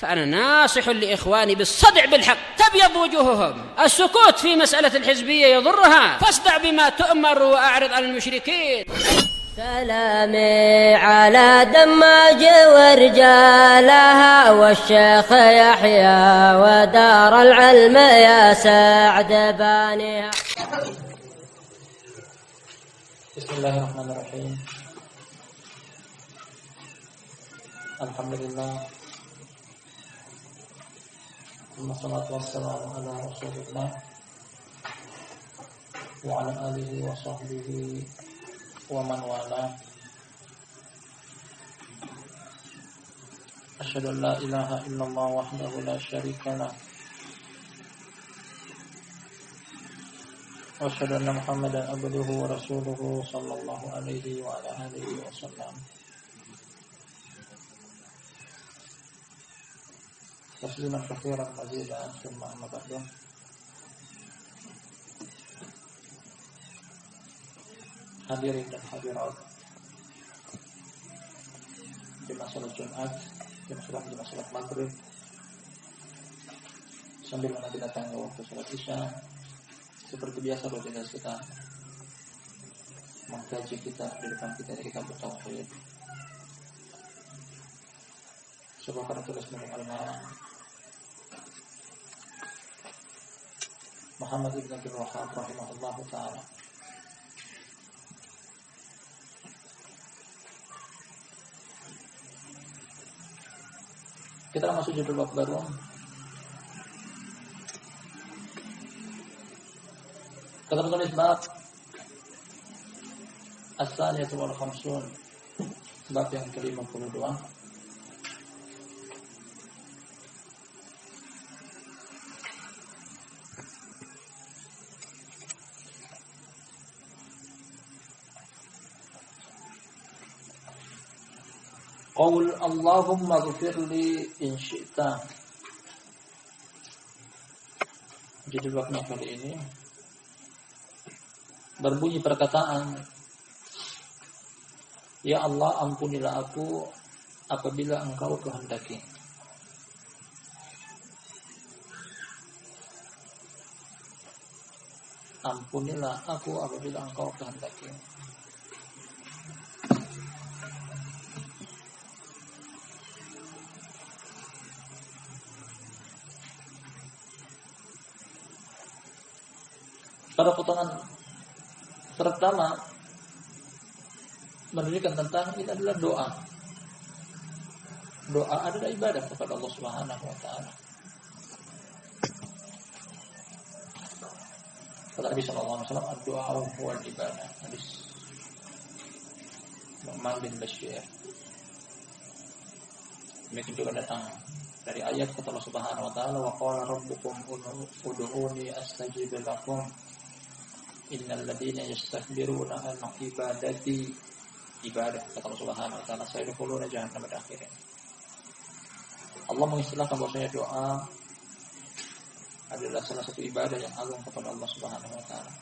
فأنا ناصح لإخواني بالصدع بالحق تبيض وجوههم. السكوت في مسألة الحزبية يضرها، فاصدع بما تؤمر وأعرض عن المشركين. سلامي على دماج ورجالها والشيخ يحيى ودار العلم يا سعد بانيها. بسم الله الرحمن الرحيم. الحمد لله ثم الصلاة والسلام على رسول الله وعلى آله وصحبه ومن والاه. أشهد أن لا إله إلا الله وحده لا شريك له وأشهد أن محمدا عبده ورسوله صلى الله عليه وعلى آله وسلم تسليما كثيرا مزيدا. ثم أما بعد. Hadirin dan hadirat jemaah salat Jumat, jemaah salat Maghrib, sambil menanti datangnya waktu salat Isya, seperti biasa rutinitas kita mengkaji kita di depan kita dari kitab Tauhid. Sebuah karya tulis dari Al-Imam Muhammad ibn Abdul Wahhab rahimahullahu ta'ala. Kita masuk judul bab baru. Kita menulis bab As-Saniyatu wal Khamsun, bab yang ke-52. Qaul Allahumma ghfirli in syi'ta. Judul babnya kali ini berbunyi perkataan, ya Allah, ampunilah aku apabila Engkau kehendaki. Ampunilah aku apabila Engkau kehendaki. Pada potongan pertama menunjukkan tentang ini adalah doa. Doa adalah ibadah kepada Allah Subhanahu wa taala. Kata Nabi sallallahu alaihi wasallam, "Ad-du'a huwa al-ibadah." Hadis Nu'man bin Bashir. Demikian juga datang dari ayat kata Allah Subhanahu wa taala, "Wa qala rabbukum ud'uuni astajib lakum." Innal ladzina yastakbiruna an ibadati, ibadah kata Allah Subhanahu wa taala, sayadkhuluna jahannam pada akhirnya. Allah mengistilahkan bahwasanya doa adalah salah satu ibadah yang agung kepada Allah Subhanahu wa taala.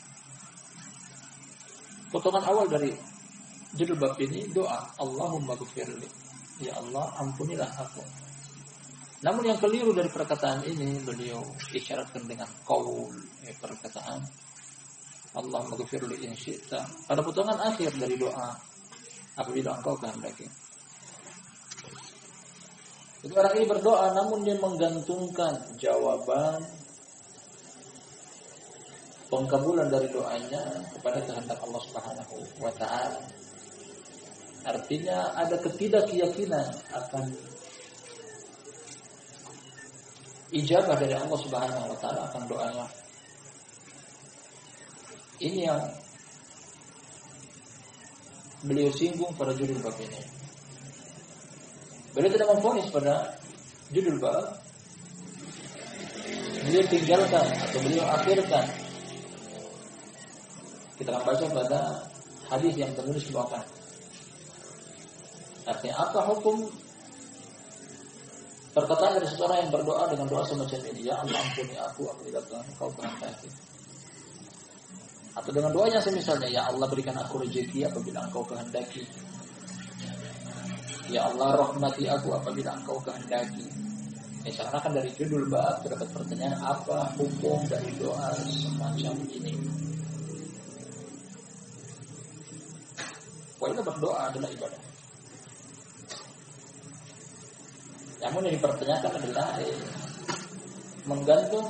Potongan awal dari judul bab ini doa, Allahumma ghfirli, ya Allah ampunilah aku. Namun yang keliru dari perkataan ini beliau isyaratkan dengan qaul, perkataan Allahumma ghfirli in syi'ta pada potongan akhir dari doa, apabila Engkau kehendaki. Itu orang ini berdoa namun dia menggantungkan jawaban pengkabulan dari doanya kepada kehendak Allah Subhanahu wa taala. Artinya ada ketidakyakinan akan ijabah dari Allah Subhanahu wa taala akan doanya. Ini yang beliau singgung pada judul bab ini. Beliau tidak memvonis pada judul bab. Beliau tinggalkan atau beliau akhirkan. Kita akan baca pada hadis yang tertulis di bawah. Artinya apa hukum perkataan dari seseorang yang berdoa dengan doa semacam ini, ya Allah ampuni aku apabila Engkau kehendaki. Atau dengan doa yang semisalnya, ya Allah berikan aku rezeki apabila Engkau kehendaki. Ya Allah rahmati aku apabila Engkau kehendaki. Misalnya kan dari judul bab terdapat pertanyaan apa hukum dari doa semacam ini. Pokoknya berdoa adalah ibadah. Namun yang dipertanyakan adalah menggantung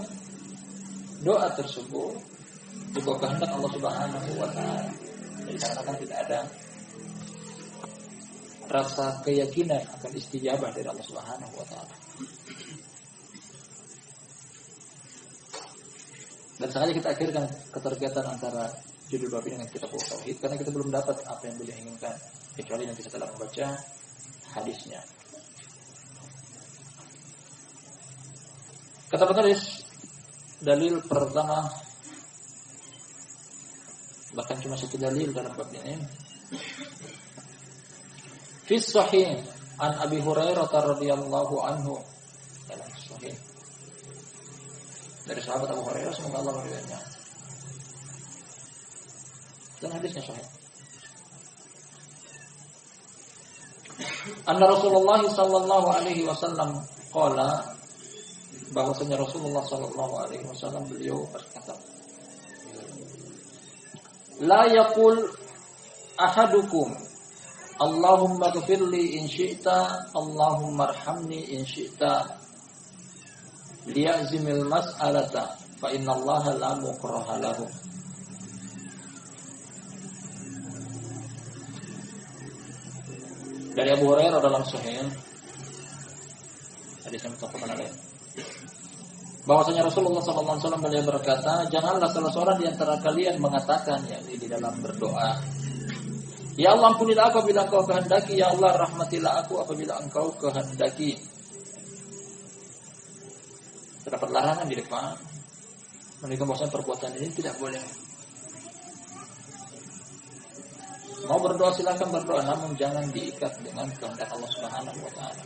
doa tersebut di bawah kehendak Allah Subhanahu wa taala. Jadi karena kan tidak ada rasa keyakinan akan istijabah dari Allah Subhanahu wa taala. Dan sengaja kita akhirkan keterkaitan antara judul bab ini dengan kitab tauhid karena kita belum dapat apa yang beliau inginkan kecuali nanti setelah membaca hadisnya. Kata penulis dalil pertama, bahkan cuma satu dalil dalam bab ini. Fi sahih an Abi Hurairah radhiyallahu anhu, dalam sahih dari sahabat Abu Hurairah semoga Allah meridainya. Dan hadisnya sahih. Anna Rasulullah sallallahu alaihi wasallam qala, bahwasanya Rasulullah sallallahu alaihi wasallam beliau berkata, la yaqul ahadukum Allahumma ghfirli in syi'ta Allahumma arhamni in syi'ta liya'zimil mas'alata fa innallaha la mukraha lahu. Dari Abu Hurairah dalam Sahih hadis yang muttafaqun alaih, bahwasanya Rasulullah sallallahu alaihi wasallam beliau berkata, janganlah salah seorang di antara kalian mengatakan yakni di dalam berdoa, ya Allah ampunilah aku apabila Engkau kehendaki, ya Allah rahmatilah aku apabila Engkau kehendaki. Terdapat larangan di depan menunjukkan bahwasanya perbuatan ini tidak boleh. Mau berdoa silakan berdoa, namun jangan diikat dengan kehendak Allah Subhanahu wa taala.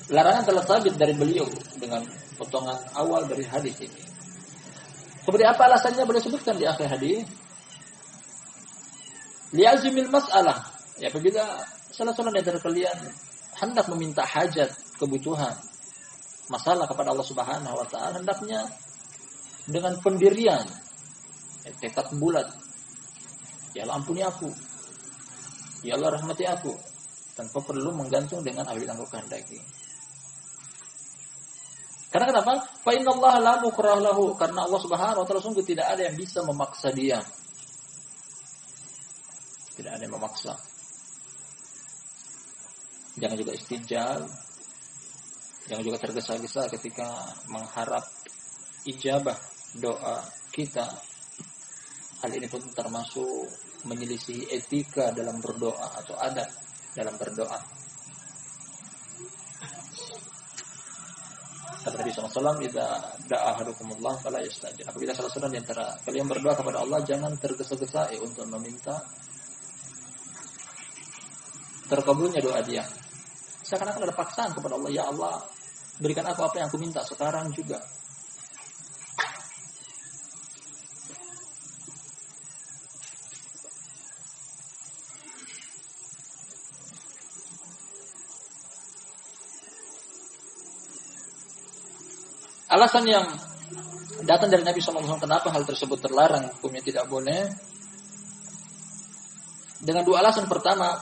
Larangan telah sabit dari beliau dengan potongan awal dari hadis ini. Kemudian apa alasannya boleh sebutkan di akhir hadis? Li'azimil mas'alah. Ya, apabila salah seorang dari kalian hendak meminta hajat, kebutuhan, masalah kepada Allah Subhanahu wa taala, hendaknya dengan pendirian, tekad bulat. Ya Allah ampuni aku. Ya Allah rahmati aku. Tanpa perlu menggantung dengan apa yang Engkau kehendaki. Karena kenapa? Fa innallaha la mukrah lahu, karena Allah Subhanahu wa taala sungguh tidak ada yang bisa memaksa dia. Tidak ada yang memaksa. Jangan juga istijal. Jangan juga tergesa-gesa ketika mengharap ijabah doa kita. Hal ini pun termasuk menyelisih etika dalam berdoa atau adab dalam berdoa. Kata Nabi SAW, "Idza da'a ahadukumullah fala yastajil." Apabila salah seorang di antara kalian berdoa kepada Allah, jangan tergesa-gesa untuk meminta terkabulnya doa dia. Seakan-akan ada paksaan kepada Allah, ya Allah, berikan aku apa yang aku minta sekarang juga. Alasan yang datang dari Nabi SAW kenapa hal tersebut terlarang, hukumnya tidak boleh, dengan dua alasan. Pertama,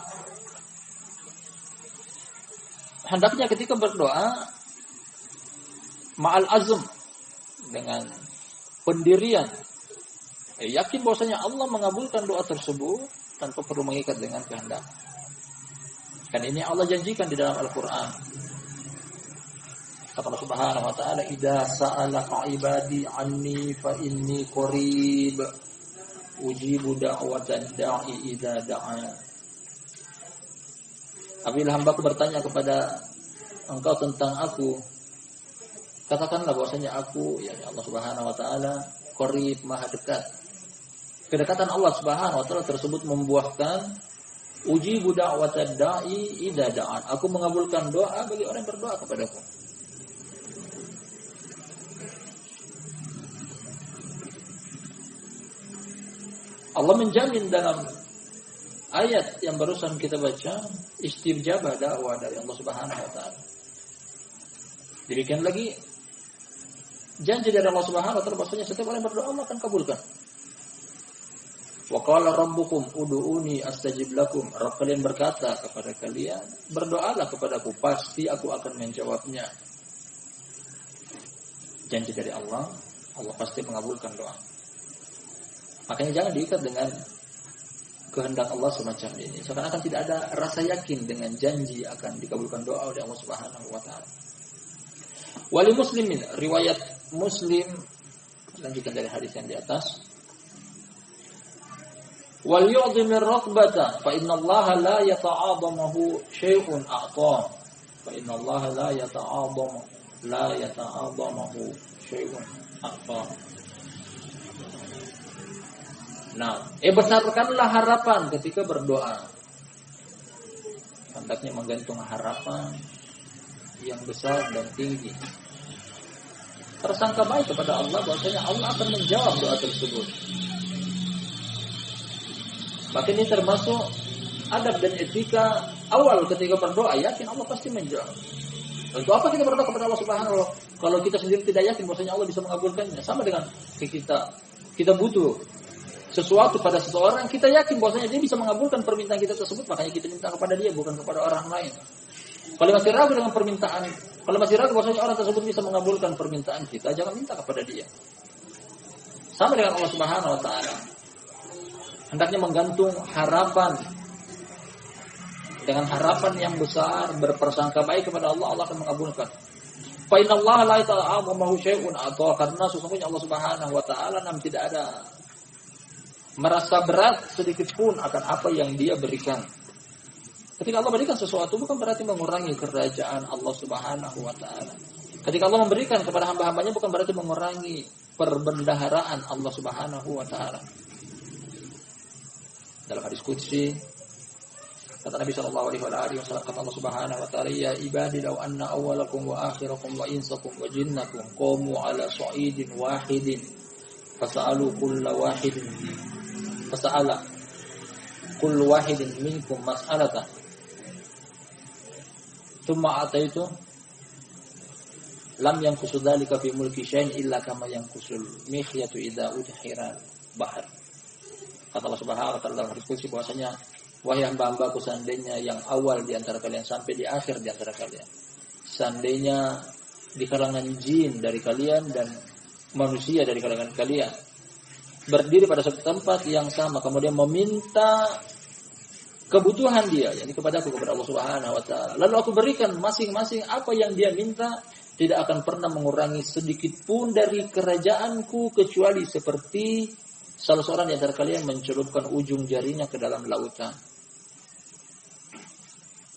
hendaknya ketika berdoa ma'al azm, dengan pendirian, yakin bahwasanya Allah mengabulkan doa tersebut tanpa perlu mengikat dengan kehendak. Kan ini Allah janjikan di dalam Al-Qur'an. Kata Allah Subhanahu wa taala, "Idza sa'alaka 'ibadi 'anni fa inni qarib ujibu da'watad da'i idza da'a." Apabila hambaku bertanya kepada engkau tentang aku, katakanlah bahwasanya aku, ya Allah Subhanahu wa taala, qarib, maha dekat. Kedekatan Allah Subhanahu wa taala tersebut membuahkan ujibu da'watad da'i idza da'a. Aku mengabulkan doa bagi orang yang berdoa kepadaku. Allah menjamin dalam ayat yang barusan kita baca, istijabah dakwah dari Allah Subhanahu wa taala. Demikian lagi janji dari Allah Subhanahu wa taala bahwasanya setiap orang berdoa Allah akan kabulkan. Wa qala rabbukum ud'uuni astajib lakum. Rabb kalian berkata kepada kalian, berdoalah kepadaku, pasti aku akan menjawabnya. Janji dari Allah, Allah pasti mengabulkan doa. Makanya jangan diikat dengan kehendak Allah semacam ini. Seakan-akan tidak ada rasa yakin dengan janji akan dikabulkan doa oleh Allah Subhanahu wa taala. Wali muslimin, riwayat Muslim, lanjutkan dari hadis yang di atas. Wal yu'dhimir raqbata fa inna Allah la yata'adhamu syai'un a'ta. Fa inna Allah la yata'adhamu syai'un a'ta. Nah, besarkanlah harapan ketika berdoa. Hendaknya menggantung harapan yang besar dan tinggi. Tersangka baik kepada Allah bahwasanya Allah akan menjawab doa tersebut. Maka ini termasuk adab dan etika awal ketika berdoa, yakin Allah pasti menjawab. Untuk apa kita berdoa kepada Allah Subhanahu wa taala kalau kita sendiri tidak yakin bahwasanya Allah bisa mengabulkannya? Sama dengan kita butuh sesuatu pada seseorang, kita yakin bahwasanya dia bisa mengabulkan permintaan kita tersebut, makanya kita minta kepada dia bukan kepada orang lain. Kalau masih ragu dengan permintaan, kalau masih ragu bahwasanya orang tersebut bisa mengabulkan permintaan kita, jangan minta kepada dia. Sama dengan Allah Subhanahu wa taala. Hendaknya menggantung harapan dengan harapan yang besar, berpersangka baik kepada Allah, Allah akan mengabulkan. Fa inna Allah la yata'adhamu syai'un ata, karena sesungguhnya Allah Subhanahu wa taala tidak ada merasa berat sedikit pun akan apa yang Dia berikan. Ketika Allah berikan sesuatu bukan berarti mengurangi kerajaan Allah Subhanahu wa taala. Ketika Allah memberikan kepada hamba-hambanya bukan berarti mengurangi perbendaharaan Allah Subhanahu wa taala. Dalam hadis qudsi kata Nabi sallallahu alaihi wasallam, kata Allah Subhanahu wa taala, ya ibadi law anna awwalakum wa akhirakum wa insakum wa jinnakum qamu ala sa'idin wahidin fas'alu kullu wahidin minkum mas'alatan thumma ataitu lam yanqusu dzalika fi mulki syai'in illa kama yanqusul mikhyatu idza udhira bahr. Kata Allah Subhanahu wa taala dalam hadis qudsi bahwasanya, wahai hamba-hambaku, seandainya yang awal di antara kalian sampai di akhir di antara kalian, seandainya di kalangan jin dari kalian dan manusia dari kalangan kalian berdiri pada satu tempat yang sama kemudian meminta kebutuhan dia, yakni kepadaku, kepada Allah Subhanahu wa taala, lalu aku berikan masing-masing apa yang dia minta, tidak akan pernah mengurangi sedikit pun dari kerajaanku kecuali seperti salah seorang di antara kalian mencelupkan ujung jarinya ke dalam lautan.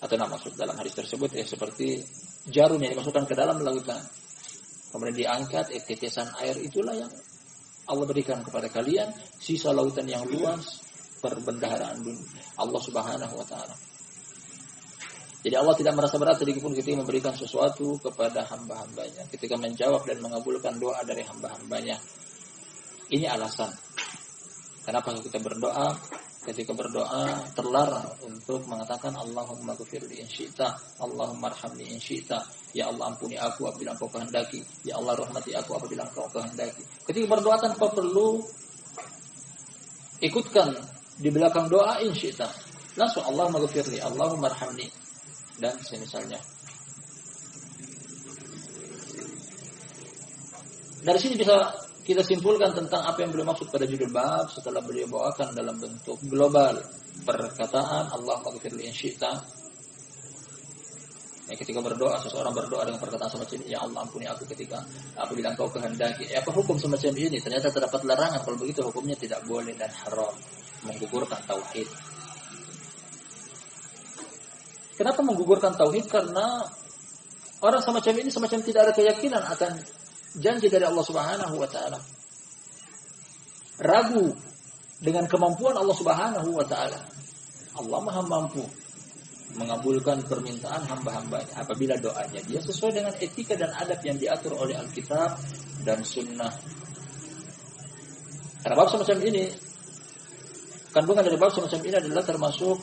Atau maksud dalam hadis tersebut seperti jarum yang dimasukkan ke dalam lautan. Kemudian diangkat, tetesan air itulah yang Allah berikan kepada kalian, sisa lautan yang luas, perbendaharaan Allah Subhanahu wa taala. Jadi Allah tidak merasa berat sedikit pun ketika memberikan sesuatu kepada hamba-hambanya, ketika menjawab dan mengabulkan doa dari hamba-hambanya. Ini alasan kenapa kita berdoa. Ketika berdoa terlarang untuk mengatakan Allahumma ghfirli in syi'ta, Allahumma arhamni in syi'ta, ya Allah ampuni aku apabila Engkau kehendaki, ya Allah rahmati aku apabila Engkau kehendaki. Ketika berdoa tanpa perlu ikutkan di belakang doa in syi'ta, langsung Allahumma ghfirli, Allahumma arhamni dan semisalnya. Dari sini bisa kita simpulkan tentang apa yang beliau maksud pada judul bab setelah beliau bawakan dalam bentuk global perkataan Allahumma ghfirli in syi'ta. Ketika berdoa, seseorang berdoa dengan perkataan semacam ini, ya Allah ampuni aku ketika apabila Engkau kehendaki. Apa hukum semacam ini? Ternyata terdapat larangan. Kalau begitu hukumnya tidak boleh dan haram, menggugurkan tauhid. Kenapa menggugurkan tauhid? Karena orang semacam ini semacam tidak ada keyakinan akan janji dari Allah Subhanahu wa taala. Ragu dengan kemampuan Allah Subhanahu wa taala. Allah Maha mampu mengabulkan permintaan hamba-hambanya apabila doanya dia sesuai dengan etika dan adab yang diatur oleh Alkitab dan Sunnah. Karena bab semacam ini kandungan dari bab semacam ini adalah termasuk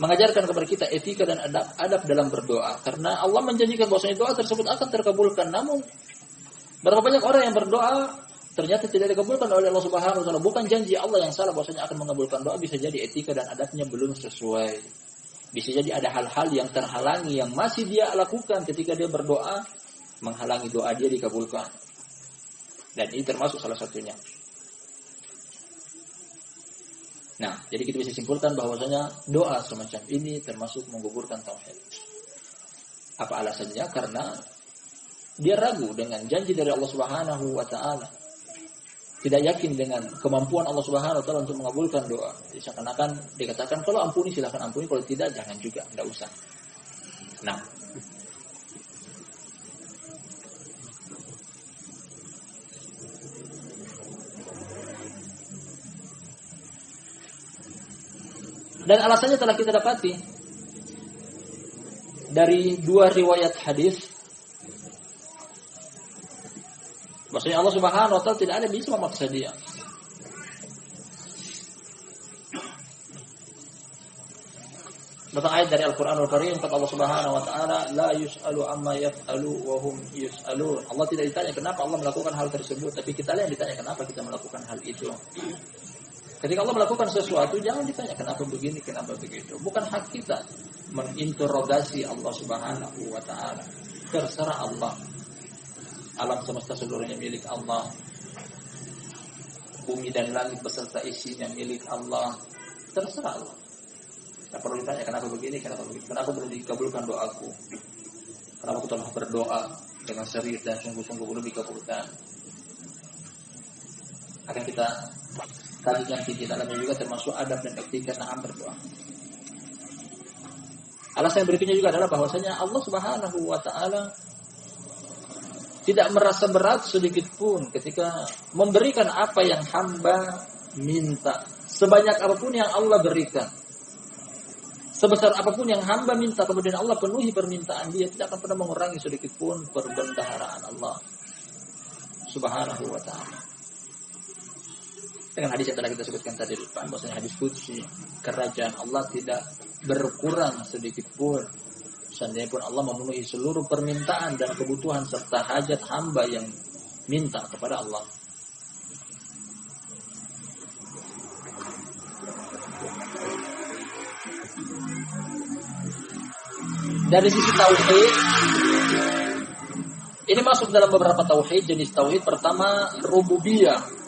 mengajarkan kepada kita etika dan adab dalam berdoa. Karena Allah menjanjikan bahwasanya doa tersebut akan terkabulkan. Namun berapa banyak orang yang berdoa ternyata tidak dikabulkan oleh Allah Subhanahu wa taala. Bukan janji Allah yang salah bahwasanya akan mengabulkan doa, bisa jadi etika dan adabnya belum sesuai. Bisa jadi ada hal-hal yang terhalangi yang masih dia lakukan ketika dia berdoa, menghalangi doa dia dikabulkan. Dan ini termasuk salah satunya. Nah, jadi kita bisa simpulkan bahwasanya doa semacam ini termasuk menggugurkan tauhid. Apa alasannya? Karena dia ragu dengan janji dari Allah Subhanahu wa taala. Tidak yakin dengan kemampuan Allah Subhanahu wa taala untuk mengabulkan doa. Jadi seakan-akan dikatakan kalau ampuni silakan ampuni, kalau tidak jangan juga, enggak usah. Nah, dan alasannya telah kita dapati dari dua riwayat hadis. Maksudnya Allah Subhanahu wa taala tidak ada bisa memaksa dia. Datang ayat dari Al-Qur'anul Karim kata Allah Subhanahu wa taala, la yus'alu amma yaf'alu wa hum yus'alun. Allah tidak ditanya kenapa Allah melakukan hal tersebut, tapi kita yang ditanya kenapa kita melakukan hal itu. Ketika Allah melakukan sesuatu, jangan ditanya kenapa begini, kenapa begitu. Bukan hak kita menginterogasi Allah Subhanahu wa taala. Terserah Allah. Alam semesta seluruhnya milik Allah. Bumi dan langit beserta isinya milik Allah. Terserah Allah. Tak perlu ditanya kenapa begini, kenapa begitu. Kenapa belum dikabulkan doaku? Kenapa aku telah berdoa dengan serius dan sungguh-sungguh belum dikabulkan? Akan kita kaji nanti di dalamnya juga termasuk adab dan etika dalam berdoa. Alasan yang berikutnya juga adalah bahwasanya Allah Subhanahu wa taala tidak merasa berat sedikit pun ketika memberikan apa yang hamba minta. Sebanyak apapun yang Allah berikan, sebesar apapun yang hamba minta, kemudian Allah penuhi permintaan dia, tidak akan pernah mengurangi sedikit pun perbendaharaan Allah Subhanahu wa taala. Dengan hadis yang telah kita sebutkan tadi di depan, bahwasanya hadis qudsi, kerajaan Allah tidak berkurang sedikit pun. Seandainya pun Allah memenuhi seluruh permintaan dan kebutuhan serta hajat hamba yang minta kepada Allah. Dari sisi tauhid, ini masuk dalam beberapa tauhid. Jenis tauhid pertama rububiyah.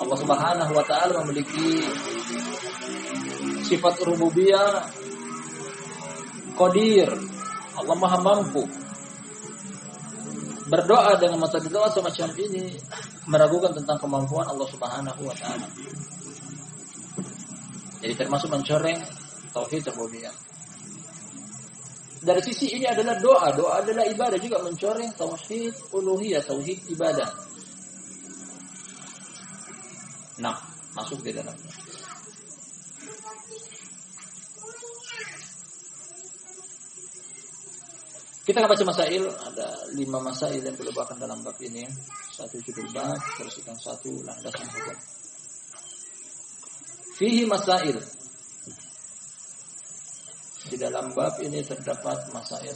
Allah Subhanahu wa taala memiliki sifat rububiyah qadir. Allah Maha mampu. Berdoa dengan metode doa semacam ini meragukan tentang kemampuan Allah Subhanahu wa taala. Jadi termasuk mencoreng tauhid rububiyah. Dari sisi ini adalah doa adalah ibadah, juga mencoreng tauhid uluhiyah, tauhid ibadah. Nah, masuk di dalamnya. Kita akan baca masail, ada 5 masail yang diletakkan dalam bab ini. 1 judul bab, teruskan 1 landasan hukum. Fihi masail. Di dalam bab ini terdapat masail.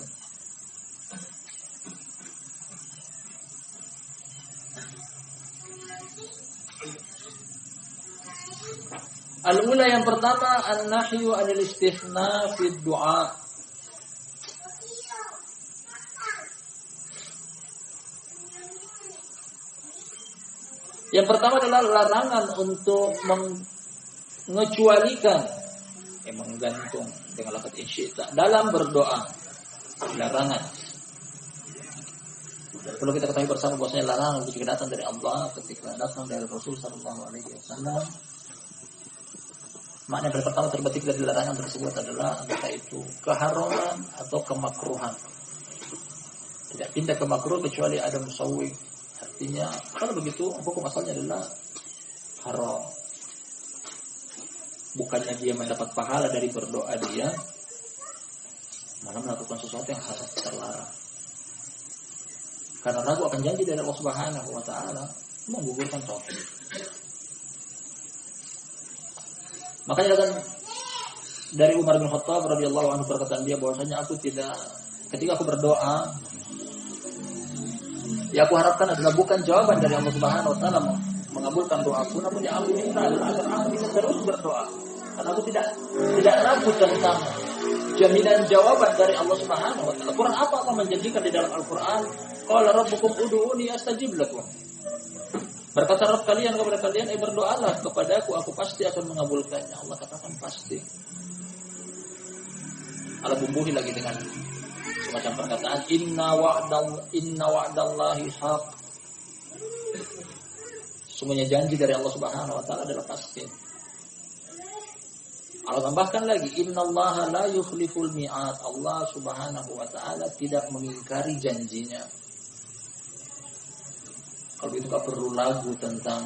Al-ula yang pertama an-nahyu 'anil istithna fi du'a. Yang pertama adalah larangan untuk mengecualikan, menggantung dengan lafaz insyita dalam berdoa. Larangan. Perlu kita ketahui bersama bahwasanya larangan ketika datang dari Allah, ketika datang dari Rasul sallallahu alaihi wasallam. Makna yang pertama terbetik dari larangan tersebut adalah entah itu keharaman atau kemakruhan. Tidak pindah ke makruh kecuali ada musawwig. Artinya kalau begitu hukum asalnya adalah haram. Bukannya dia mendapat pahala dari berdoa dia, malah melakukan sesuatu yang haram, terlarang. Karena ragu akan janji dari Allah Subhanahu wa taala menggugurkan tauhid. Makanya kan dari Umar bin Khattab radhiyallahu anhu perkataan dia bahwasanya aku tidak, ketika aku berdoa, ya aku harapkan adalah bukan jawaban dari Allah Subhanahu wa taala mengabulkan doaku, namun yang aku minta adalah agar aku bisa terus berdoa. Karena aku tidak ragu tentang jaminan jawaban dari Allah Subhanahu wa taala. Quran apa Allah menjanjikan di dalam Al-Qur'an? Qala rabbukum ud'uuni astajib lakum. Berkata Rabb kalian kepada kalian, berdoalah kepadaku, aku pasti akan mengabulkannya. Allah katakan pasti. Allah bumbuhi lagi dengan semacam perkataan inna wa'dallahi haq. Semuanya janji dari Allah Subhanahu wa taala adalah pasti. Allah tambahkan lagi, innallaha la yukhliful mi'ad. Allah Subhanahu wa taala tidak mengingkari janjinya. Kalau itu gak perlu lagu tentang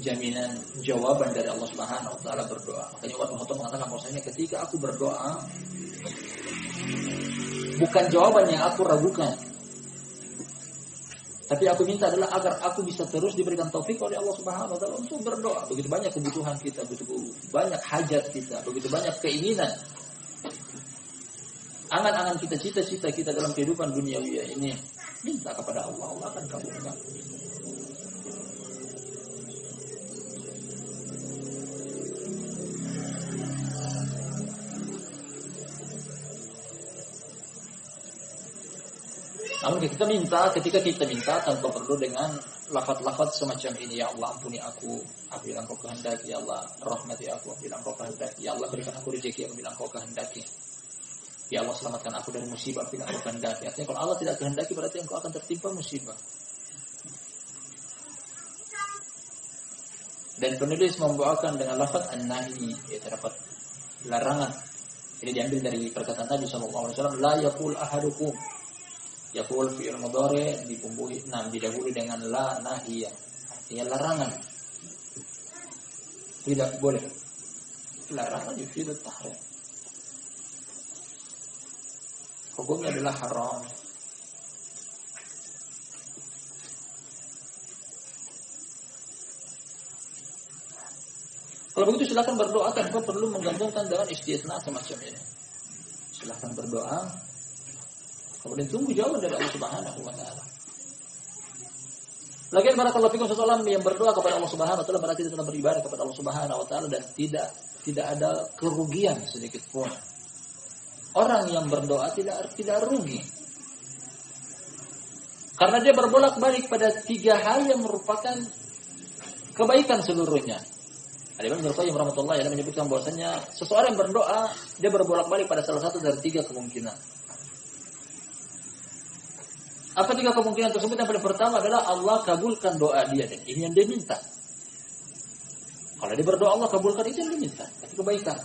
jaminan jawaban dari Allah Subhanahu wa taala berdoa. Makanya Umar bin Khattab mengatakan bahwasanya ketika aku berdoa, bukan jawaban yang aku ragukan, tapi aku minta adalah agar aku bisa terus diberikan taufik oleh Allah Subhanahu wa taala untuk berdoa. Begitu banyak kebutuhan kita, begitu banyak hajat kita, begitu banyak keinginan, angan-angan kita, cita-cita kita dalam kehidupan duniawi ini. Minta kepada Allah, Allah akan kabulkan. Namun ketika kita minta tanpa perlu dengan lafaz-lafaz semacam ini, ya Allah ampuni aku bila Engkau kehendaki, ya Allah rahmati aku bila Engkau kehendaki, ya Allah berikan aku rezeki bila Engkau kehendaki, ya Allah selamatkan aku dari musibah bila Engkau kehendaki. Artinya kalau Allah tidak kehendaki berarti engkau akan tertimpa musibah. Dan penulis membawakan dengan lafaz an-nahi, yaitu terdapat larangan. Ini diambil dari perkataan Nabi SAW, la yaqul ahadukum. Yaqul fi'il mudhari didahului dengan la nahiyah, artinya larangan. Tidak boleh. Larangan yufidu tahrim. Hukumnya adalah haram. Kalau begitu silakan berdoa, tanpa perlu menggantungkan dengan istitsna semacam ini. Silakan berdoa, kemudian tunggu jawaban dari Allah Subhanahu wa taala. Lagian barakallahu fikum, seseorang yang berdoa kepada Allah Subhanahu wa taala berarti dia telah beribadah kepada Allah Subhanahu wa taala dan tidak ada kerugian sedikit pun. Orang yang berdoa tidak rugi. Karena dia berbolak-balik pada 3 hal yang merupakan kebaikan seluruhnya. Al-Imam Ibnu Qayyim rahimahullah menyebutkan bahwasanya seseorang yang berdoa dia berbolak-balik pada salah satu dari 3 kemungkinan. Apa 3 kemungkinan tersebut? Yang paling pertama adalah Allah kabulkan doa dia dan ini yang dia minta. Kalau dia berdoa Allah kabulkan, itu yang dia minta, itu kebaikan.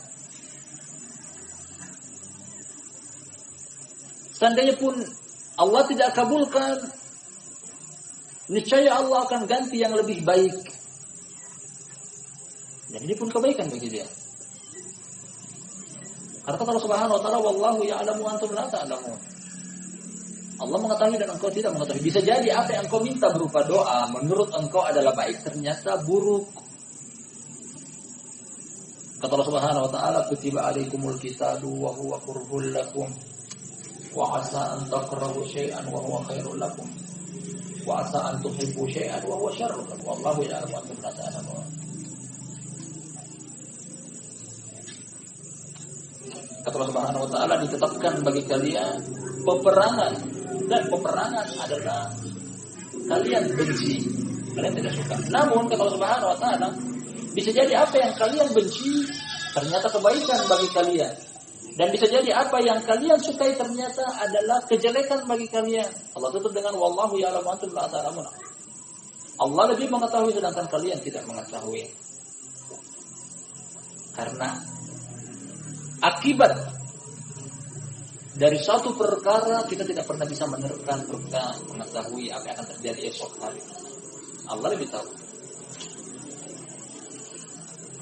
Seandainya pun Allah tidak kabulkan, niscaya Allah akan ganti yang lebih baik. Dan ini pun kebaikan bagi dia. Karena kata Allah Subhanahu wa taala, wallahu ya'lamu antum la ta'lamun. Allah mengetahui dan engkau tidak mengetahui. Bisa jadi apa yang engkau minta berupa doa menurut engkau adalah baik, ternyata buruk. Kata Allah Subhanahu wa taala, kutiba alaikumul qitalu wa huwa kurhul lakum wa asa an takrahu syai'an wa huwa khairul lakum wa asa an tuhibbu syai'an wa huwa syarrul lakum wallahu ya'lamu antum la ta'lamun. Kata Allah Subhanahu wa taala, ditetapkan bagi kalian peperangan, dan peperangan adalah kalian benci, kalian tidak suka. Namun kata Allah Subhanahu wa taala, bisa jadi apa yang kalian benci ternyata kebaikan bagi kalian, dan bisa jadi apa yang kalian sukai ternyata adalah kejelekan bagi kalian. Allah tutup dengan wallahu ya'lamu antum la ta'lamun. Allah lebih mengetahui sedangkan kalian tidak mengetahui. Karena akibat dari satu perkara kita tidak pernah bisa menerka mengetahui apa yang akan terjadi esok hari. Allah lebih tahu.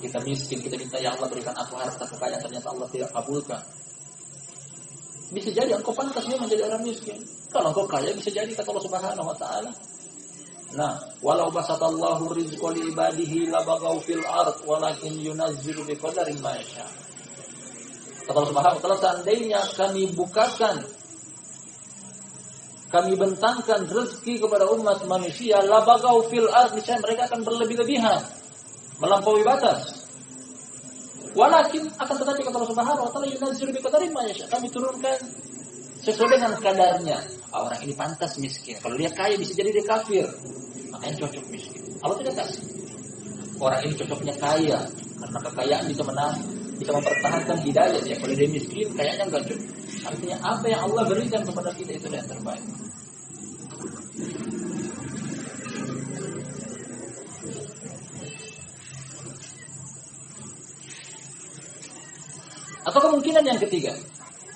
Kita miskin, kita minta ya Allah berikan aku harta kekayaan, ternyata Allah tidak kabulkan. Bisa jadi engkau pantasnya menjadi orang miskin. Kalau engkau kaya bisa jadi kata Allah Subhanahu wa taala Nah, walau basatallahu rizqa li ibadihi labaghaw fil ard walakin yunazzilu biqadarin ma yasha. Kata Allah Subhanahu wa taala, seandainya kami bukakan, kami bentangkan rezeki kepada umat manusia, labaghaw fil ard, niscaya mereka akan berlebih-lebihan, melampaui batas. Walakin akan tetapi kata Allah Subhanahu wa taala, yunazzilu biqadarin ma yasha. Kami turunkan sesuai dengan kadarnya. Orang ini pantas miskin. Kalau dia kaya bisa jadi dia kafir. Makanya cocok miskin. Allah tidak kasih. Orang ini cocoknya kaya karena kekayaan bisa mempertahankan hidayah. Ya kalau dia miskin, kayaknya enggak cocok. Artinya apa yang Allah berikan kepada kita itu yang terbaik. Atau kemungkinan yang ketiga.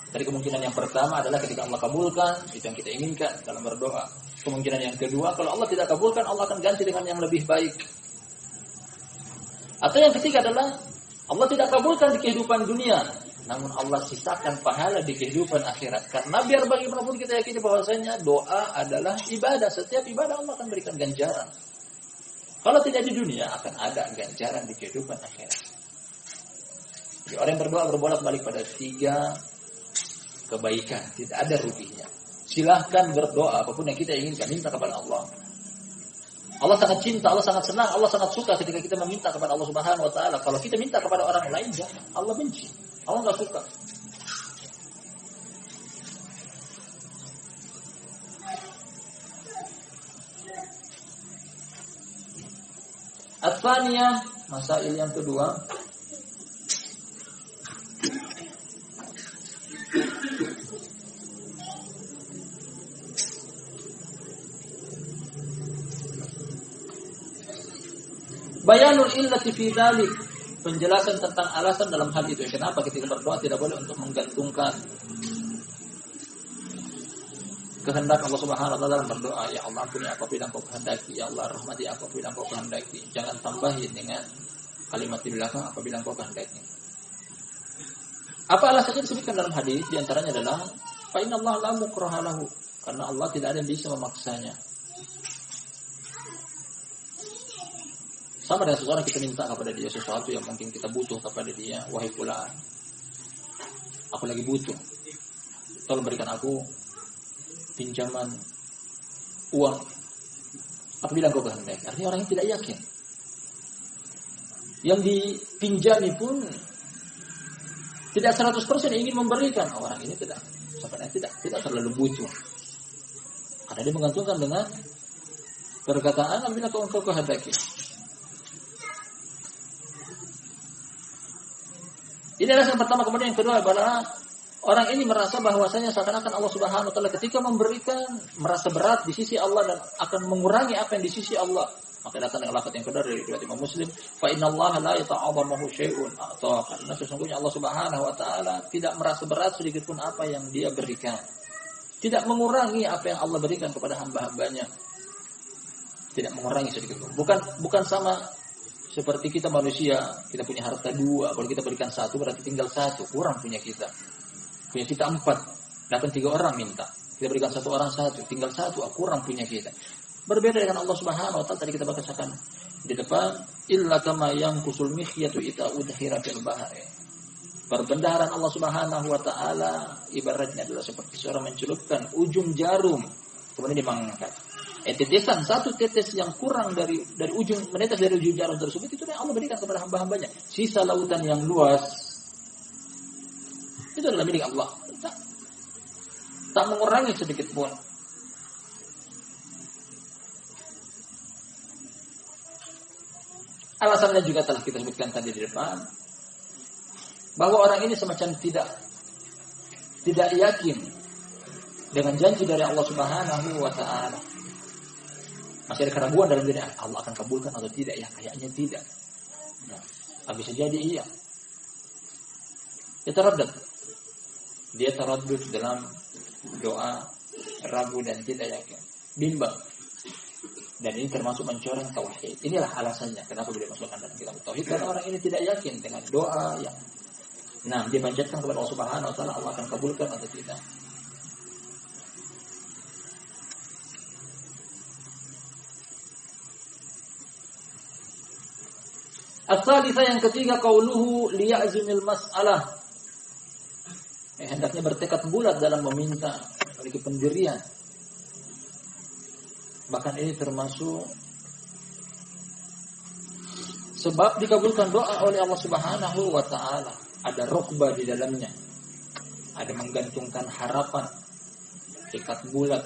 Dari kemungkinan yang pertama adalah ketika Allah kabulkan, itu yang kita inginkan dalam berdoa. Kemungkinan yang kedua, kalau Allah tidak kabulkan, Allah akan ganti dengan yang lebih baik. Atau yang ketiga adalah Allah tidak kabulkan di kehidupan dunia, namun Allah sisakan pahala di kehidupan akhirat. Karena biar bagaimanapun kita yakini bahwasanya doa adalah ibadah. Setiap ibadah Allah akan berikan ganjaran. Kalau tidak di dunia, akan ada ganjaran di kehidupan akhirat. Jadi orang yang berdoa berbolak-balik pada 3 kebaikan, tidak ada ruginya. Silahkan berdoa apapun yang kita inginkan, minta kepada Allah. Allah sangat cinta, Allah sangat senang, Allah sangat suka ketika kita meminta kepada Allah Subhanahu wa taala. Kalau kita minta kepada orang lain, jangan. Allah benci. Allah enggak suka. At-tsaniyah, masail yang kedua. Bayanul illati fi dzalik, penjelasan tentang alasan dalam hal itu. Kenapa ketika berdoa tidak boleh untuk menggantungkan kehendak Allah Subhanahu wa taala dalam berdoa. Ya Allah, ampuni aku apabila Engkau kehendaki, ya Allah rahmati aku apabila Engkau kehendaki. Jangan tambahin dengan kalimat di belakang apabila Engkau kehendaki. Apa alasannya disebutkan dalam hadis? Di antaranya adalah fa innallaha la mukraha lahu, karena Allah tidak ada yang bisa memaksanya. Sama dengan seseorang kita minta kepada dia sesuatu yang mungkin kita butuh kepada dia. Wahai fulan, aku lagi butuh, tolong berikan aku pinjaman uang apabila Engkau kehendaki. Artinya orang yang tidak yakin. Yang dipinjami pun tidak 100% ingin memberikan. Orang ini sebenarnya tidak terlalu butuh. Karena dia menggantungkan dengan perkataan apabila Engkau kehendaki. Ini adalah yang pertama. Kemudian yang kedua adalah orang ini merasa bahwasanya seakan-akan Allah Subhanahu wa taala ketika memberikan merasa berat di sisi Allah dan akan mengurangi apa yang di sisi Allah. Maka datang dengan lafaz yang kedua dari riwayat Imam Muslim, fa innallaha la yata'adhamu syai'un, atau karena sesungguhnya Allah Subhanahu wa taala tidak merasa berat sedikit pun apa yang Dia berikan. Tidak mengurangi apa yang Allah berikan kepada hamba-hambanya. Tidak mengurangi sedikit pun. Bukan sama seperti kita manusia, kita punya harta 2, kalau kita berikan 1 berarti tinggal 1, kurang punya kita. Punya kita 4, datang 3 orang minta. Kita berikan 1 orang 1, tinggal 1, kurang punya kita. Berbeda dengan Allah Subhanahu wa taala, tadi kita bacakan di depan, illa kama yanqusul mikhyatu ita udhira fil bahri. Perbendaharaan Allah Subhanahu wa taala ibaratnya adalah seperti seorang mencelupkan ujung jarum kemudian dimangkat. Tetesan, 1 tetes yang kurang dari ujung, menetes dari ujung jarum tersebut, itu yang Allah berikan kepada hamba-hambanya. Sisa lautan yang luas itu adalah milik Allah. Tak mengurangi sedikit pun. Alasannya juga telah kita sebutkan tadi di depan, bahwa orang ini semacam tidak yakin dengan janji dari Allah Subhanahu wa taala. Masih ada keraguan dalam diri, Allah akan kabulkan atau tidak? Ya kayaknya tidak. Nah, bisa jadi iya. Dia taraddud dalam doa, ragu dan tidak yakin, bimbang. Dan ini termasuk mencoreng tauhid. Inilah alasannya kenapa beliau masukkan dalam kitab tauhid, karena orang ini tidak yakin dengan doa yang dia panjatkan kepada Allah Subhanahu wa taala, Allah akan kabulkan atau tidak. As-salisa yang ketiga qauluhu liya'zimil mas'alah. Hendaknya bertekad bulat dalam meminta, memiliki pendirian. Bahkan ini termasuk sebab dikabulkan doa oleh Allah Subhanahu wa taala. Ada rukbah di dalamnya. Ada menggantungkan harapan, tekad bulat.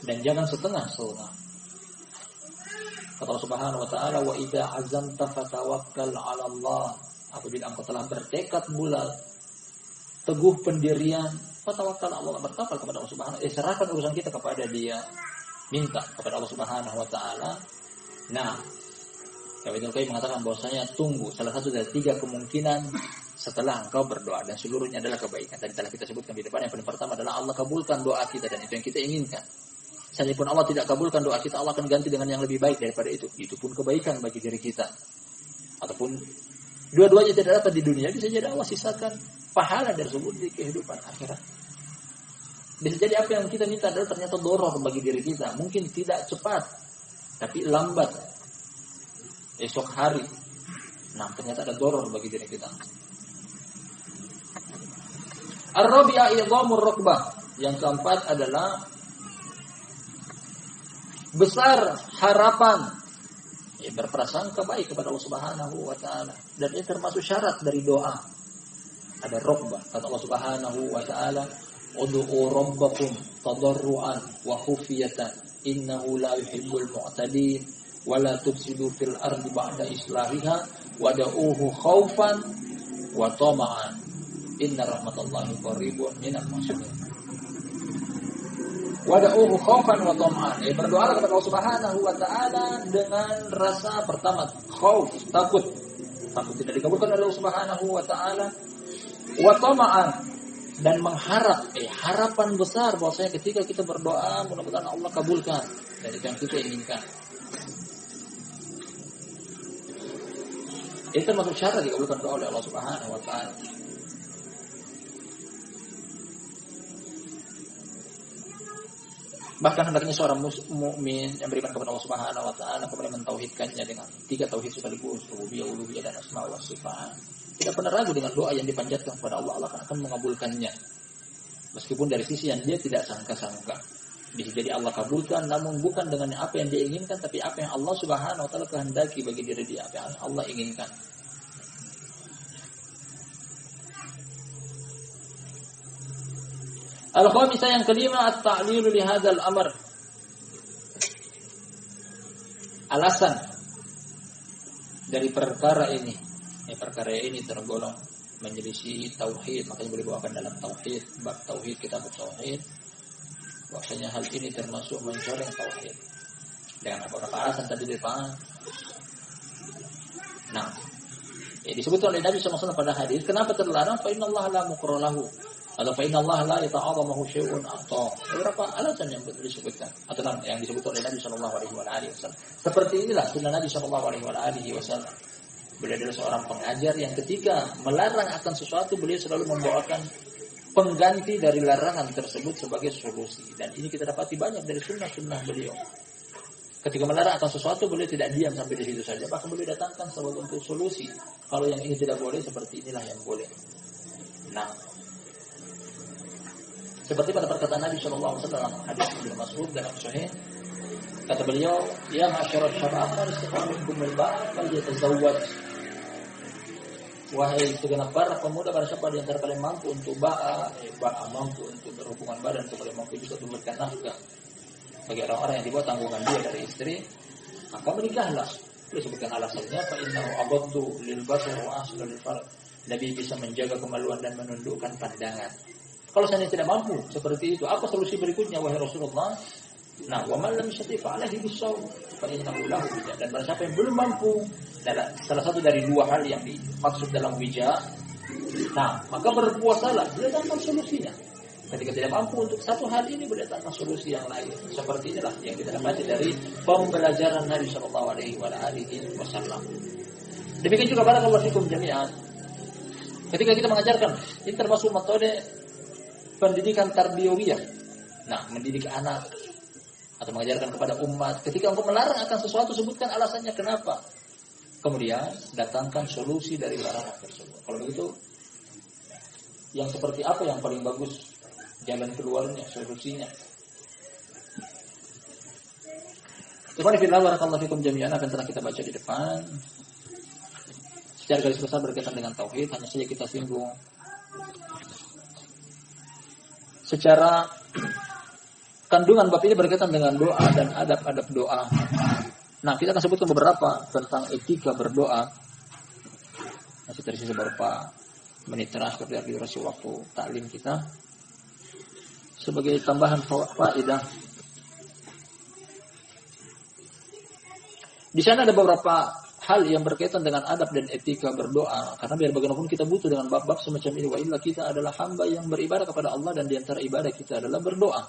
Dan jangan setengah-setengah. Kata Allah Subhanahu wa taala, "Wa idza azamta fatawakkal 'ala Allah." Apabila engkau telah bertekad bulat, teguh pendirian, fatawakkal 'ala Allah, bertawakal kepada Allah Subhanahu wa taala. Serahkan urusan kita kepada Dia. Minta kepada Allah Subhanahu wa taala. Nah, Ibnu Qayyim mengatakan bahwasanya tunggu salah satu dari 3 kemungkinan setelah engkau berdoa dan seluruhnya adalah kebaikan. Tadi telah kita sebutkan di depan, yang paling pertama adalah Allah kabulkan doa kita dan itu yang kita inginkan. Seandainya Allah tidak kabulkan doa kita, Allah akan ganti dengan yang lebih baik daripada itu. Itu pun kebaikan bagi diri kita. Ataupun dua-duanya tidak dapat di dunia, bisa jadi Allah sisakan pahala tersebut di kehidupan akhirat. Bisa jadi apa yang kita minta adalah ternyata doror bagi diri kita. Mungkin tidak cepat, tapi lambat. Esok hari. Nah, ternyata ada doror bagi diri kita. Ar-rabi'a idhamur rukbah. Yang keempat adalah besar harapan, berprasangka baik kepada Allah Subhanahu wa taala, dan ini termasuk syarat dari doa. Ada rukbah, kata Allah Subhanahu wa taala, "Ud'u rabbakum tadarruan wa khufyatan innahu la yuhibbul mu'tadin wa la tufsidu fil ardi ba'da islahiha wad'uuhu khaufan wa tama'an inna rahmatallahi qaribun minal muhsinin." Wada'uhu khaufan wa tama'an. Berdoa kepada Allah Subhanahu wa taala dengan rasa pertama khauf, takut tidak dikabulkan oleh Allah Subhanahu wa taala, wa tama'an, dan mengharap harapan besar bahwasanya ketika kita berdoa mudah-mudahan Allah kabulkan dan itu yang kita inginkan. Itu termasuk syarat dikabulkan doa oleh Allah Subhanahu wa taala. Bahkan hendaknya seorang mukmin yang beriman kepada Allah Subhanahu wa taala kemudian mentauhidkannya dengan 3 tauhid sekaligus, rububiyah, uluhiyah, dan asma wa sifat. Tidak pernah ragu dengan doa yang dipanjatkan kepada Allah, Allah akan mengabulkannya. Meskipun dari sisi yang dia tidak sangka-sangka. Bisa jadi Allah kabulkan, namun bukan dengan apa yang dia inginkan, tapi apa yang Allah Subhanahu wa taala kehendaki bagi diri dia, apa yang Allah inginkan. Al-khamisah yang kelima, at-ta'lilu li hadzal amr. Alasan dari perkara ini. Perkara ini tergolong menyelisih tauhid, makanya boleh bawakan dalam tauhid, bab tauhid, kitab tauhid. Bahwasanya hal ini termasuk mencoreng tauhid. Dengan beberapa alasan tadi depan. Nah, disebutkan oleh Nabi SAW pada hadis, kenapa terlarang? Fa innallaha la muqra lahu. Atau fa innallaha la yata'adhamu syai'un atau beberapa alasan yang disebutkan atau yang disebutkan oleh Nabi sallallahu alaihi wasallam. Seperti inilah sunnah Nabi sallallahu alaihi wasallam. Beliau adalah seorang pengajar yang ketika melarang akan sesuatu beliau selalu membawakan pengganti dari larangan tersebut sebagai solusi, dan ini kita dapati banyak dari sunnah-sunnah beliau. Ketika melarang akan sesuatu beliau tidak diam sampai di situ saja, bahkan beliau datangkan sebagai untuk solusi. Kalau yang ini tidak boleh, seperti inilah yang boleh. Nah, seperti pada perkataan Nabi SAW dalam hadis Ibnu Mas'ud dalam Sahih, kata beliau, "Ya ma'syaral syabab, man istata'a minkum al-ba'a falyatazawwaj." Wahai segenap para pemuda, pada siapa di antara kalian mampu untuk mampu untuk berhubungan badan, untuk kalian mampu juga untuk memberikan nafkah bagi orang-orang yang dibawa tanggungan dia dari istri, maka menikahlah. Beliau sebutkan alasannya, fa innahu aghaddu lil basar wa ahsanu lil farj. Nabi bisa menjaga kemaluan dan menundukkan pandangan. Kalau saya tidak mampu seperti itu, apa solusi berikutnya wahai Rasulullah? Nah, wa man lam yastati' fa alaihi bis-shaum fa innahu lahu wija. Dan barang siapa yang belum mampu, salah satu dari 2 hal yang dimaksud dalam wija, nah, maka berpuasalah. Beliau datang solusinya. Ketika tidak mampu untuk satu hal ini, beliau datang solusi yang lain. Seperti inilah yang kita dapati dari pembelajaran Nabi sallallahu alaihi wasallam. Demikian juga barakallahu fikum jami'an. Ketika kita mengajarkan, ini termasuk metode pendidikan tarbiyawiyah. Nah, mendidik anak atau mengajarkan kepada umat. Ketika engkau melarang akan sesuatu, sebutkan alasannya kenapa. Kemudian datangkan solusi dari larangan tersebut. Kalau begitu, yang seperti apa yang paling bagus jalan keluarnya, solusinya? Ikhwani fillah, barakallahu fikum jami'an, akan telah kita baca di depan. Secara garis besar berkaitan dengan tauhid, hanya saja kita singgung secara kandungan bab ini berkaitan dengan doa dan adab-adab doa. Nah, kita akan sebutkan beberapa tentang etika berdoa. Masih tersisa beberapa menit terakhir dari durasi waktu taklim kita. Sebagai tambahan faedah, di sana ada beberapa hal yang berkaitan dengan adab dan etika berdoa. Karena biar bagaimanapun kita butuh dengan bab-bab semacam ini. Wa illa, kita adalah hamba yang beribadah kepada Allah, dan di antara ibadah kita adalah berdoa.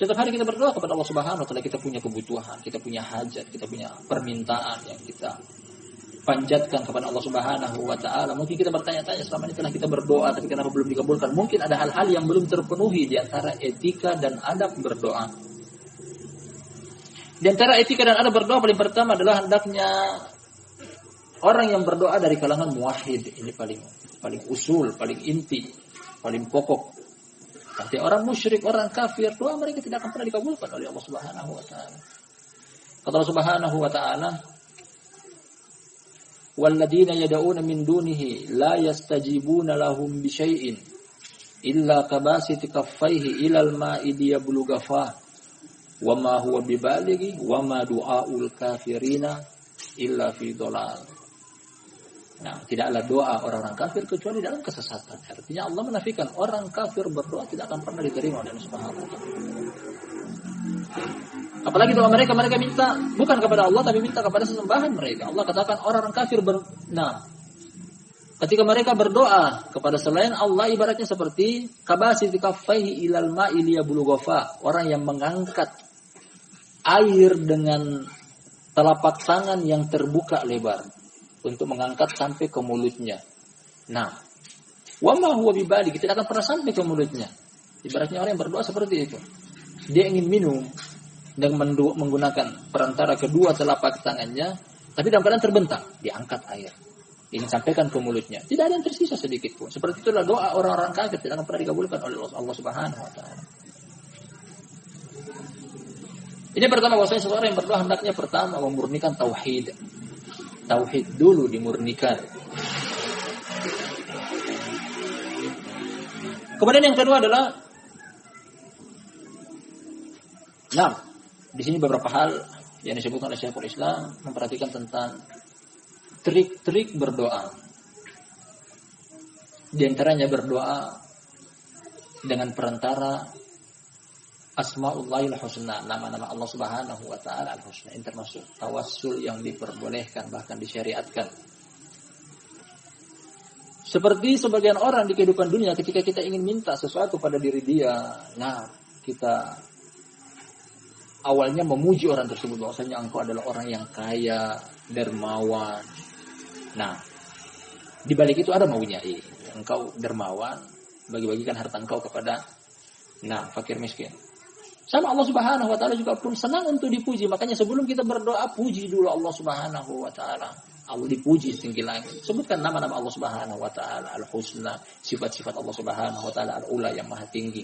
Setiap hari kita berdoa kepada Allah Subhanahu wa taala, kita punya kebutuhan, kita punya hajat, kita punya permintaan yang kita panjatkan kepada Allah Subhanahu wa taala. Mungkin kita bertanya-tanya, selama ini telah kita berdoa tapi kenapa belum dikabulkan? Mungkin ada hal-hal yang belum terpenuhi di antara etika dan adab berdoa. Di antara etika dan adab berdoa paling pertama adalah hendaknya orang yang berdoa dari kalangan muwahhid. Ini paling usul, paling inti, paling pokok. Nanti orang musyrik, orang kafir, doa mereka tidak akan pernah dikabulkan oleh Allah Subhanahu wa taala. Kata Allah Subhanahu wa taala, "Walladzina yad'una min dunihi la yastajibuna lahum bi syai'in illa kabasiti kaffaihi ilal ma'i liyablugha fah wa ma huwa bibalighi wa ma du'aul kafirina illa fi dhalal." Nah, tidaklah doa orang-orang kafir kecuali dalam kesesatan. Artinya Allah menafikan orang kafir berdoa tidak akan pernah diterima oleh Allah Subhanahu wa taala. Apalagi doa mereka minta bukan kepada Allah tapi minta kepada sesembahan mereka. Allah katakan orang-orang kafir ketika mereka berdoa kepada selain Allah, ibaratnya seperti kabasiti kaffaihi ilal ma'i liyablugha fa, orang yang mengangkat air dengan telapak tangan yang terbuka lebar untuk mengangkat sampai ke mulutnya. Nah, wa ma huwa bibaligh, tidak akan pernah sampai ke mulutnya. Ibaratnya orang yang berdoa seperti itu. Dia ingin minum dan menggunakan perantara kedua telapak tangannya, tapi dalam keadaan terbentang, diangkat air. Ingin sampaikan ke mulutnya. Tidak ada yang tersisa sedikit pun. Seperti itulah doa orang-orang kafir tidak akan pernah dikabulkan oleh Allah Subhanahu wa taala. Ini pertama, bahwasanya seorang yang berdoa hendaknya pertama memurnikan tauhid. Tauhid dulu dimurnikan. Kemudian yang kedua adalah, di sini beberapa hal yang disebutkan oleh Syekhul Islam memperhatikan tentang trik-trik berdoa. Di antaranya berdoa dengan perantara Asma'ullahil Husna, nama-nama Allah Subhanahu wa taala al-husna. Ini termasuk tawassul yang diperbolehkan, bahkan disyariatkan. Seperti sebagian orang di kehidupan dunia, ketika kita ingin minta sesuatu pada diri dia, kita awalnya memuji orang tersebut, bahwasanya engkau adalah orang yang kaya, dermawan. Nah, di balik itu ada maunya, engkau dermawan, bagi-bagikan harta engkau kepada fakir miskin. Sama Allah Subhanahu wa taala juga pun senang untuk dipuji. Makanya sebelum kita berdoa, puji dulu Allah Subhanahu wa taala. Allah dipuji setinggi langit. Sebutkan nama-nama Allah Subhanahu wa taala al-husna, sifat-sifat Allah Subhanahu wa taala al-ula yang maha tinggi.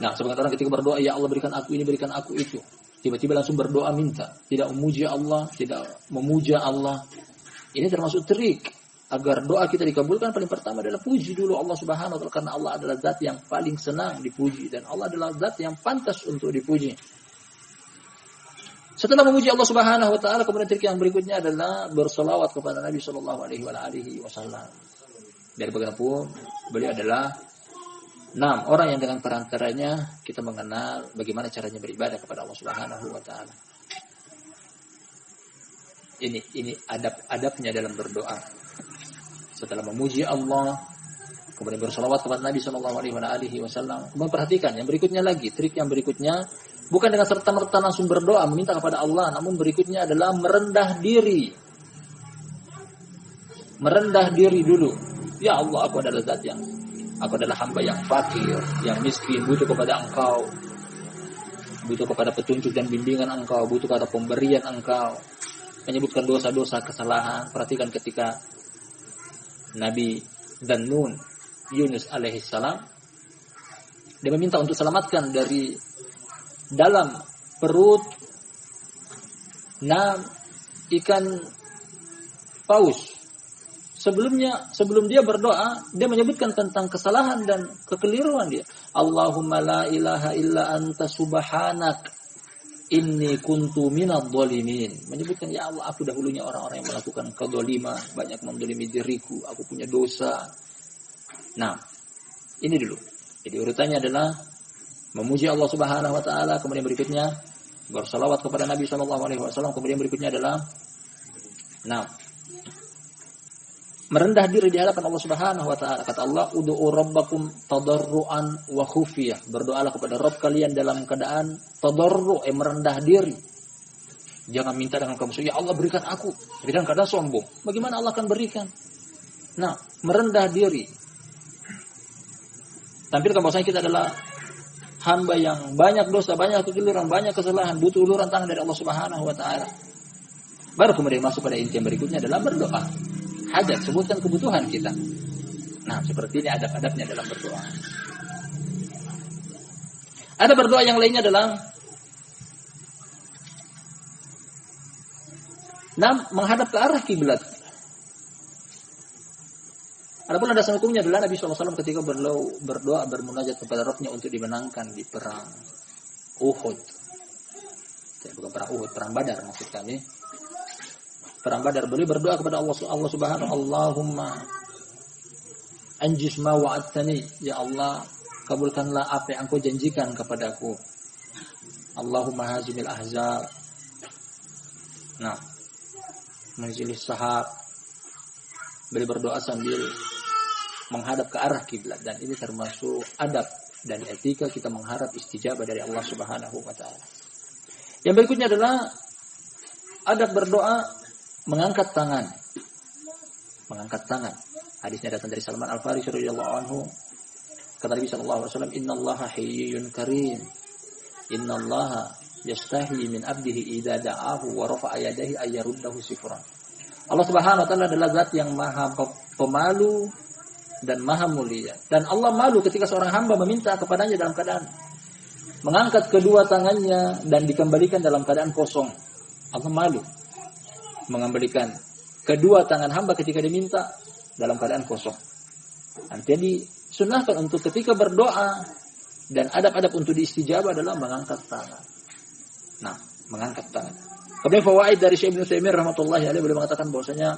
Nah, sebagian orang ketika berdoa, ya Allah berikan aku ini, berikan aku itu, tiba-tiba langsung berdoa minta, tidak memuji Allah, tidak memuja Allah. Ini termasuk trik agar doa kita dikabulkan. Paling pertama adalah puji dulu Allah Subhanahu wa taala, karena Allah adalah zat yang paling senang dipuji dan Allah adalah zat yang pantas untuk dipuji. Setelah memuji Allah Subhanahu wa taala, kemudian trik yang berikutnya adalah bersolawat kepada Nabi sallallahu alaihi wasallam. Dari bagaimanapun beliau adalah orang yang dengan perantaranya kita mengenal bagaimana caranya beribadah kepada Allah Subhanahu wa taala. Ini adab-adabnya dalam berdoa. Setelah memuji Allah, kemudian bersolawat kepada Nabi sallallahu alaihi wasallam. Kemudian perhatikan yang berikutnya lagi, trik yang berikutnya bukan dengan serta-merta langsung berdoa meminta kepada Allah, namun berikutnya adalah merendah diri. Merendah diri dulu. Ya Allah, aku adalah zat yang Aku adalah hamba yang fakir, yang miskin, butuh kepada Engkau. Butuh kepada petunjuk dan bimbingan Engkau, butuh kepada pemberian Engkau. Menyebutkan dosa-dosa, kesalahan. Perhatikan ketika Nabi Dhannun Yunus alaihissalam, dia meminta untuk selamatkan dari dalam perut ikan paus. Sebelum dia berdoa, dia menyebutkan tentang kesalahan dan kekeliruan dia. Allahumma la ilaha illa anta subhanak inni kuntu minadh dhalimin. Menyebutkan, ya Allah, aku dahulunya orang-orang yang melakukan kedzaliman, banyak mendolimi diriku, aku punya dosa. Nah, ini dulu. Jadi urutannya adalah memuji Allah Subhanahu wa taala, kemudian berikutnya bersalawat kepada Nabi sallallahu alaihi wasallam, kemudian berikutnya adalah merendah diri di hadapan Allah Subhanahu wa taala. Kata Allah, ud'u rabbakum tadarruan wa khufiyah. Berdoalah kepada Rabb kalian dalam keadaan tadarru, merendah diri. Jangan minta dengan kamu, ya Allah berikan aku, dalam keadaan sombong. Bagaimana Allah akan berikan? Nah, merendah diri. Tampilkan bahwasanya kita adalah hamba yang banyak dosa, banyak kekeliruan, banyak kesalahan, butuh uluran tangan dari Allah Subhanahu wa taala. Baru kemudian masuk pada inti yang berikutnya adalah berdoa. Hajat, sebutkan kebutuhan kita. Nah, seperti ini adab-adabnya dalam berdoa. Ada berdoa yang lainnya adalah menghadap ke arah kiblat. Adapun landasan hukumnya adalah Nabi SAW ketika berdoa bermunajat kepada Rabb-Nya untuk dimenangkan di perang Uhud. Bukan perang Uhud, perang Badar maksud kami. Perang Badar, beliau berdoa kepada Allah Subhanahu, Allahumma anjis ma wa'adtani, ya Allah kabulkanlah apa yang Engkau janjikan kepadaku. Allahumma hazimil ahzab. Nah, menzilis sahab. Beliau berdoa sambil menghadap ke arah kiblat, dan ini termasuk adab dan etika kita mengharap istijabah dari Allah Subhanahu wa taala. Yang berikutnya adalah adab berdoa mengangkat tangan. Mengangkat tangan. Hadisnya datang dari Salman Al-Farisi radhiyallahu anhu. Kata Nabi sallallahu alaihi wasallam, "Innallaha hayyun karim. Innallaha yastahi min 'abdihi idza da'ahu wa rafa'a yadayhi ay yaruddahu sifran." Allah Subhanahu wa taala adalah zat yang maha pemalu dan maha mulia. Dan Allah malu ketika seorang hamba meminta kepadanya dalam keadaan mengangkat kedua tangannya dan dikembalikan dalam keadaan kosong. Allah malu mengembalikan kedua tangan hamba ketika diminta dalam keadaan kosong. Jadi sunahkan untuk ketika berdoa dan adab-adab untuk diistijabah adalah mengangkat tangan. Nah, mengangkat tangan. Kemudian fawaid dari Syekh Ibnu Utsaimin rahmatullahi alaihi beliau mengatakan bahwasanya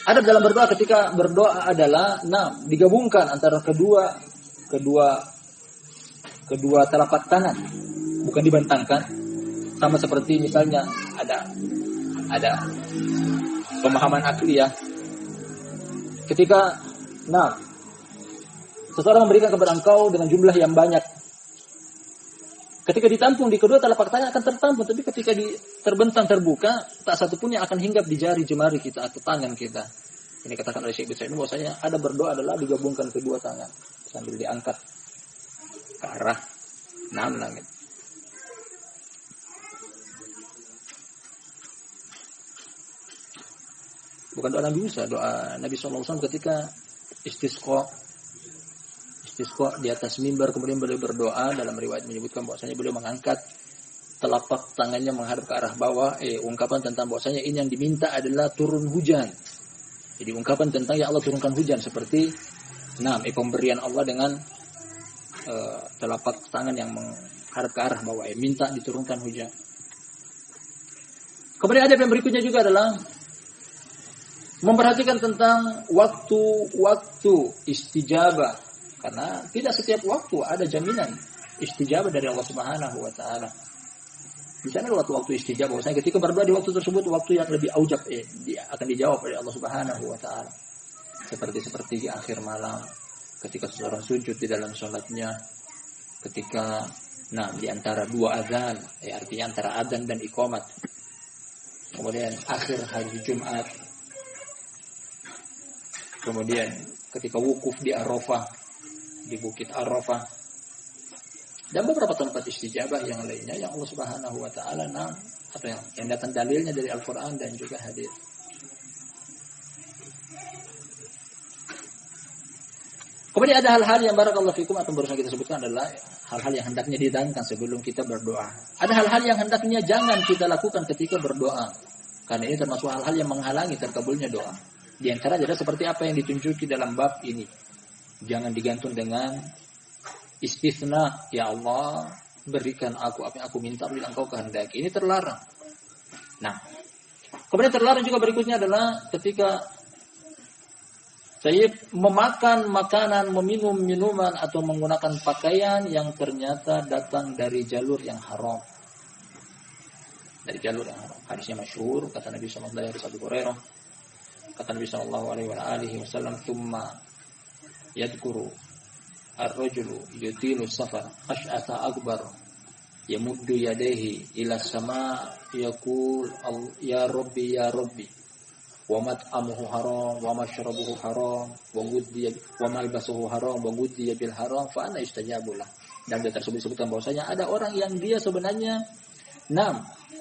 adab dalam berdoa ketika berdoa adalah digabungkan antara kedua telapak tangan, bukan dibentangkan. Sama seperti misalnya ada pemahaman akli ya. Ketika seseorang memberikan kepada engkau dengan jumlah yang banyak, ketika ditampung di kedua telapak tangan akan tertampung, tapi ketika terbentang terbuka, tak satu pun yang akan hinggap di jari jemari kita atau tangan kita. Ini katakan oleh Syekh Ibnu bahwasanya ada berdoa adalah digabungkan kedua tangan sambil diangkat ke arah langit. Bukan doa Nabi Musa, doa Nabi SAW ketika istisqa di atas mimbar, kemudian beliau berdoa. Dalam riwayat menyebutkan bahwasanya beliau mengangkat telapak tangannya menghadap ke arah bawah. Ungkapan tentang bahwasanya ini yang diminta adalah turun hujan. Jadi ungkapan tentang ya Allah turunkan hujan, seperti pemberian Allah dengan telapak tangan yang menghadap ke arah bawah, minta diturunkan hujan. Kemudian adab yang berikutnya juga adalah memperhatikan tentang waktu-waktu istijabah, karena tidak setiap waktu ada jaminan istijabah dari Allah Subhanahu wa taala. Di sana waktu-waktu istijabah, bahwasanya ketika berdoa di waktu tersebut waktu yang lebih aujab akan dijawab oleh Allah Subhanahu wa taala. Seperti di akhir malam, ketika seseorang sujud di dalam salatnya, ketika di antara dua azan, artinya antara adzan dan iqamat. Kemudian akhir hari Jumat. kemudian ketika wukuf di Arafah, di Bukit Arafah, dan beberapa tempat istijabah yang lainnya yang Allah Subhanahu wa taala atau yang datang dalilnya dari Al-Qur'an dan juga hadis. Kemudian ada hal-hal yang barakallahu fikum atau barusan kita sebutkan adalah hal-hal yang hendaknya didatangkan sebelum kita berdoa. Ada hal-hal yang hendaknya jangan kita lakukan ketika berdoa. Karena ini termasuk hal-hal yang menghalangi terkabulnya doa. Di antara adalah seperti apa yang ditunjuki dalam bab ini. Jangan digantung dengan istitsna, ya Allah berikan aku apa yang aku minta bila Engkau kehendaki. Ini terlarang. Nah, kemudian terlarang juga berikutnya adalah ketika saya memakan makanan, meminum minuman atau menggunakan pakaian yang ternyata datang dari jalur yang haram. Dari jalur yang haram. Hadisnya masyhur, kata Nabi sallallahu alaihi wasallam, kata Nabi sallallahu alaihi wasallam, "Tsumma yadhkuru ar-rajulu yutilu safar ash'atha akbar yamuddu yadayhi ila sama yaqul ya rabbi ya rabbi wa mat'amuhu haram wa mashrabuhu haram wa ghuddiya wa malbasuhu haram wa ghuddiya bil haram fa ana istajabu lah." Dan dia tersebut disebutkan bahwasanya ada orang yang dia sebenarnya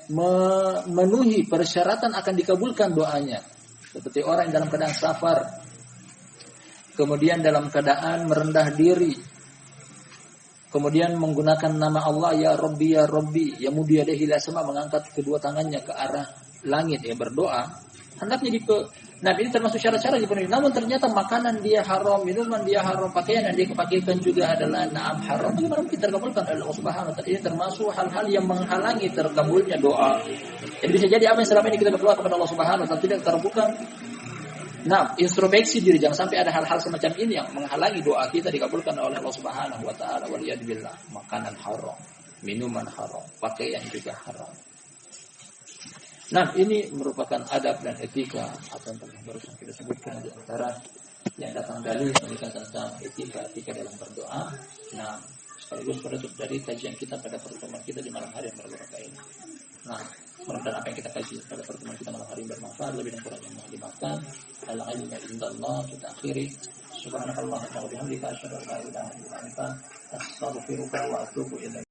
memenuhi persyaratan akan dikabulkan doanya, seperti orang yang dalam keadaan safar, kemudian dalam keadaan merendah diri, kemudian menggunakan nama Allah ya Rabbi ya Rabbi, ya mudiyadahi ila sama, mengangkat kedua tangannya ke arah langit, ya berdoa, hendaknya nah ini termasuk syarat-syarat dipenuhi. Namun ternyata makanan dia haram, minuman dia haram, pakaian yang dia kepakaikan juga adalah haram. Bagaimana mungkin terkabulkan oleh Allah Subhanahu wa taala? Ini termasuk hal-hal yang menghalangi terkabulnya doa. Jadi bisa jadi apa yang selama ini kita berdoa kepada Allah Subhanahu wa taala tidak terkabulkan. Nah, introspeksi diri, jangan sampai ada hal-hal semacam ini yang menghalangi doa kita dikabulkan oleh Allah Subhanahu wa taala. Waliyadzubillah, makanan haram, minuman haram, pakaian juga haram. Nah, ini merupakan adab dan etika atau yang barusan kita sebutkan di antara yang datang dalil tentang etika dalam berdoa. Nah, sekaligus penutup dari kajian kita pada pertemuan kita di malam hari yang berbahagia ini. Nah, mudah-mudahan apa yang kita kaji pada pertemuan kita malam hari bermanfaat, lebih dan kurang yang mohon dimaafkan. Al-ilmu indallah, kita akhiri. Subhanakallahumma wa bihamdika asyhadu an la ilaha illa anta astaghfiruka wa atubu ilaik.